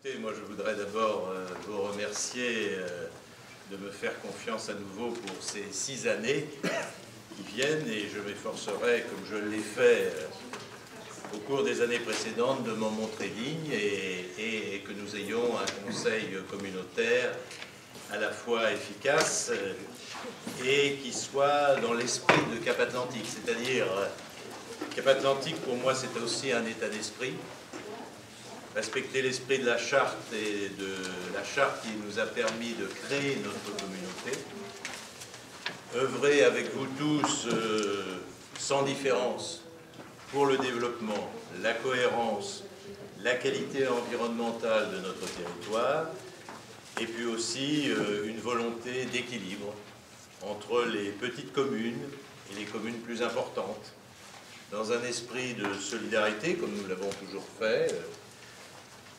Moi, je voudrais d'abord vous remercier de me faire confiance à nouveau pour ces 6 années qui viennent, et je m'efforcerai, comme je l'ai fait au cours des années précédentes, de m'en montrer digne et que nous ayons un conseil communautaire à la fois efficace et qui soit dans l'esprit de Cap Atlantique. C'est-à-dire, Cap Atlantique, pour moi, c'est aussi un état d'esprit. Respecter l'esprit de la charte et de la charte qui nous a permis de créer notre communauté. Œuvrer avec vous tous sans différence pour le développement, la cohérence, la qualité environnementale de notre territoire, et puis aussi une volonté d'équilibre entre les petites communes et les communes plus importantes, dans un esprit de solidarité, comme nous l'avons toujours fait,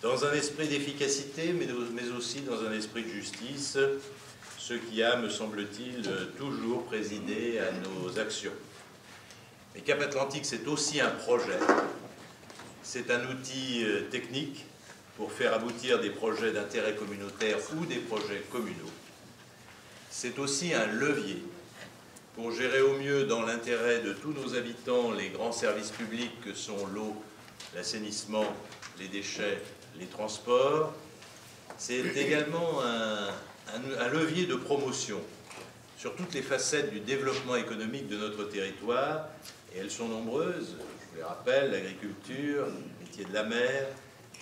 dans un esprit d'efficacité, mais aussi dans un esprit de justice, ce qui a, me semble-t-il, toujours présidé à nos actions. Mais Cap Atlantique, c'est aussi un projet, c'est un outil technique pour faire aboutir des projets d'intérêt communautaire ou des projets communaux. C'est aussi un levier pour gérer au mieux, dans l'intérêt de tous nos habitants, les grands services publics que sont l'eau, l'assainissement, les déchets, les transports. C'est également un levier de promotion sur toutes les facettes du développement économique de notre territoire, et elles sont nombreuses. Je vous les rappelle: l'agriculture, le métier de la mer,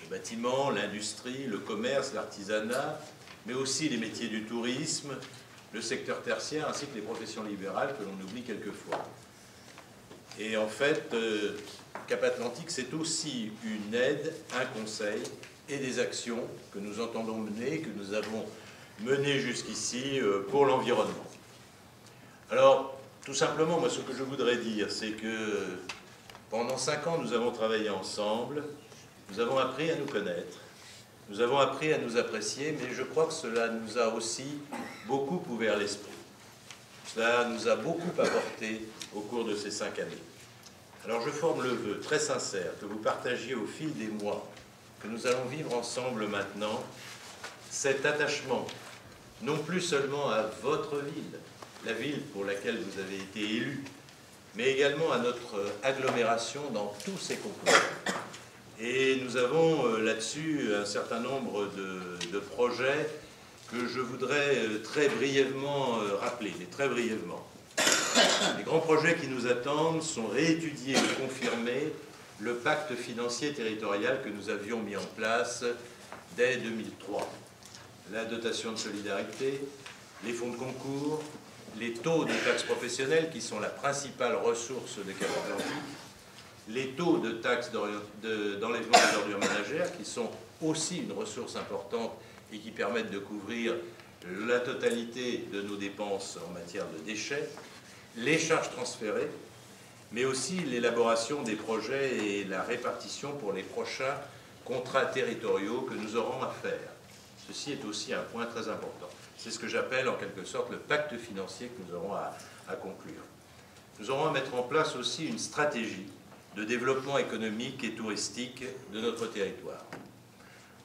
le bâtiment, l'industrie, le commerce, l'artisanat, mais aussi les métiers du tourisme, le secteur tertiaire, ainsi que les professions libérales que l'on oublie quelquefois. Et en fait, Cap Atlantique, c'est aussi une aide, un conseil et des actions que nous entendons mener, que nous avons menées jusqu'ici pour l'environnement. Alors, tout simplement, moi, ce que je voudrais dire, c'est que pendant 5 ans, nous avons travaillé ensemble, nous avons appris à nous connaître, nous avons appris à nous apprécier, mais je crois que cela nous a aussi beaucoup ouvert l'esprit. Cela nous a beaucoup apporté au cours de ces 5 années. Alors je forme le vœu très sincère que vous partagiez au fil des mois que nous allons vivre ensemble maintenant cet attachement, non plus seulement à votre ville, la ville pour laquelle vous avez été élu, mais également à notre agglomération dans tous ses composants. Et nous avons là-dessus un certain nombre de projets que je voudrais très brièvement rappeler, mais très brièvement. Les grands projets qui nous attendent sont réétudier et confirmer le pacte financier territorial que nous avions mis en place dès 2003. La dotation de solidarité, les fonds de concours, les taux de taxes professionnelles qui sont la principale ressource de Cap Atlantique, les taux de taxes d'enlèvement des ordures ménagères qui sont aussi une ressource importante et qui permettent de couvrir la totalité de nos dépenses en matière de déchets, les charges transférées, mais aussi l'élaboration des projets et la répartition pour les prochains contrats territoriaux que nous aurons à faire. Ceci est aussi un point très important. C'est ce que j'appelle en quelque sorte le pacte financier que nous aurons à conclure. Nous aurons à mettre en place aussi une stratégie de développement économique et touristique de notre territoire.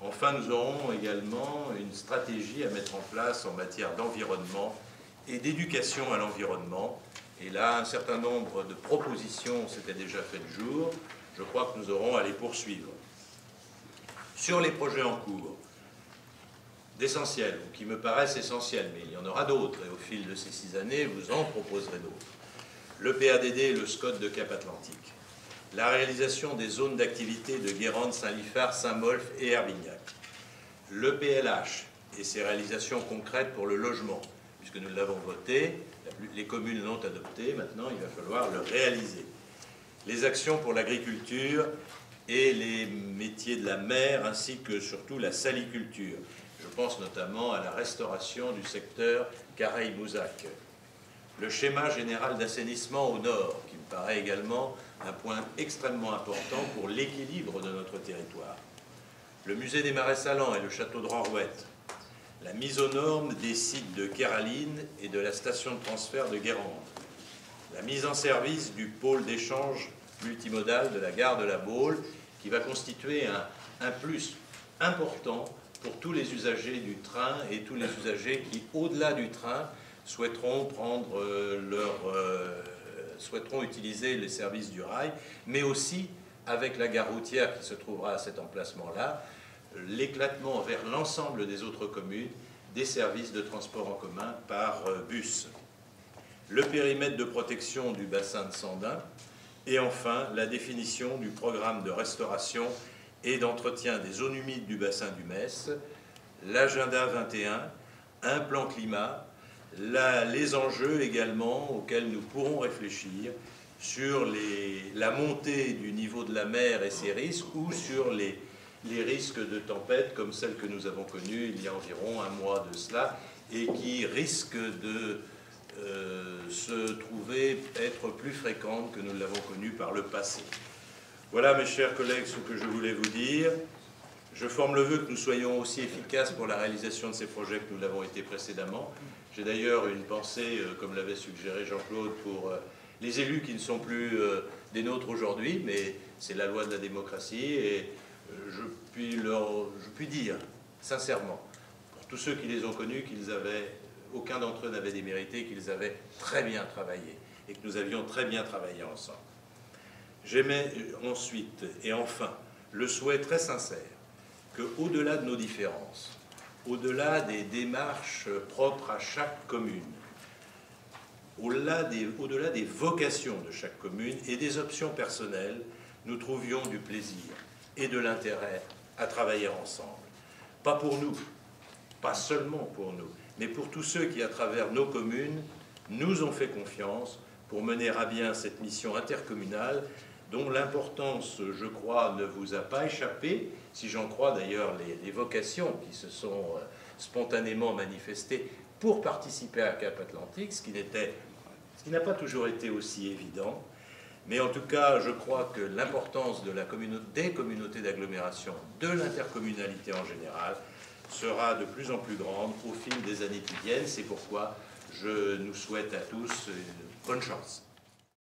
Enfin, nous aurons également une stratégie à mettre en place en matière d'environnement et d'éducation à l'environnement. Et là, un certain nombre de propositions s'étaient déjà faites jour. Je crois que nous aurons à les poursuivre. Sur les projets en cours, d'essentiels, ou qui me paraissent essentiels, mais il y en aura d'autres, et au fil de ces 6 années, vous en proposerez d'autres. Le PADD et le SCOT de Cap Atlantique. La réalisation des zones d'activité de Guérande, Saint-Liphard, Saint-Molf et Herbignac. Le PLH et ses réalisations concrètes pour le logement, puisque nous l'avons voté, les communes l'ont adopté, maintenant il va falloir le réaliser. Les actions pour l'agriculture et les métiers de la mer, ainsi que surtout la saliculture. Je pense notamment à la restauration du secteur Careil-Mouzac. Le schéma général d'assainissement au nord, qui me paraît également un point extrêmement important pour l'équilibre de notre territoire. Le musée des Marais Salants et le château de Ranrouette. La mise aux normes des sites de Kéraline et de la station de transfert de Guérande. La mise en service du pôle d'échange multimodal de la gare de la Baule, qui va constituer un plus important pour tous les usagers du train et tous les usagers qui, au-delà du train, souhaiteront souhaiteront utiliser les services du rail, mais aussi avec la gare routière qui se trouvera à cet emplacement-là, l'éclatement vers l'ensemble des autres communes des services de transport en commun par bus. Le périmètre de protection du bassin de Sandin et enfin la définition du programme de restauration et d'entretien des zones humides du bassin du Metz, l'agenda 21, un plan climat, les enjeux également auxquels nous pourrons réfléchir sur la montée du niveau de la mer et ses risques ou sur les risques de tempêtes comme celles que nous avons connues il y a environ un mois de cela et qui risquent de se trouver être plus fréquentes que nous l'avons connu par le passé. Voilà, mes chers collègues, ce que je voulais vous dire. Je forme le vœu que nous soyons aussi efficaces pour la réalisation de ces projets que nous l'avons été précédemment. J'ai d'ailleurs une pensée, comme l'avait suggéré Jean-Claude, pour les élus qui ne sont plus des nôtres aujourd'hui, mais c'est la loi de la démocratie, et je puis dire sincèrement, pour tous ceux qui les ont connus, aucun d'entre eux n'avait démérité, qu'ils avaient très bien travaillé, et que nous avions très bien travaillé ensemble. J'aimais ensuite, et enfin, le souhait très sincère qu'au-delà de nos différences, au-delà des démarches propres à chaque commune, au-delà des vocations de chaque commune et des options personnelles, nous trouvions du plaisir et de l'intérêt à travailler ensemble. Pas pour nous, pas seulement pour nous, mais pour tous ceux qui, à travers nos communes, nous ont fait confiance pour mener à bien cette mission intercommunale dont l'importance, je crois, ne vous a pas échappé, si j'en crois d'ailleurs les vocations qui se sont spontanément manifestées pour participer à Cap Atlantique, ce qui n'a pas toujours été aussi évident. Mais en tout cas, je crois que l'importance des communautés d'agglomération, de l'intercommunalité en général, sera de plus en plus grande au fil des années qui viennent. C'est pourquoi je nous souhaite à tous bonne chance.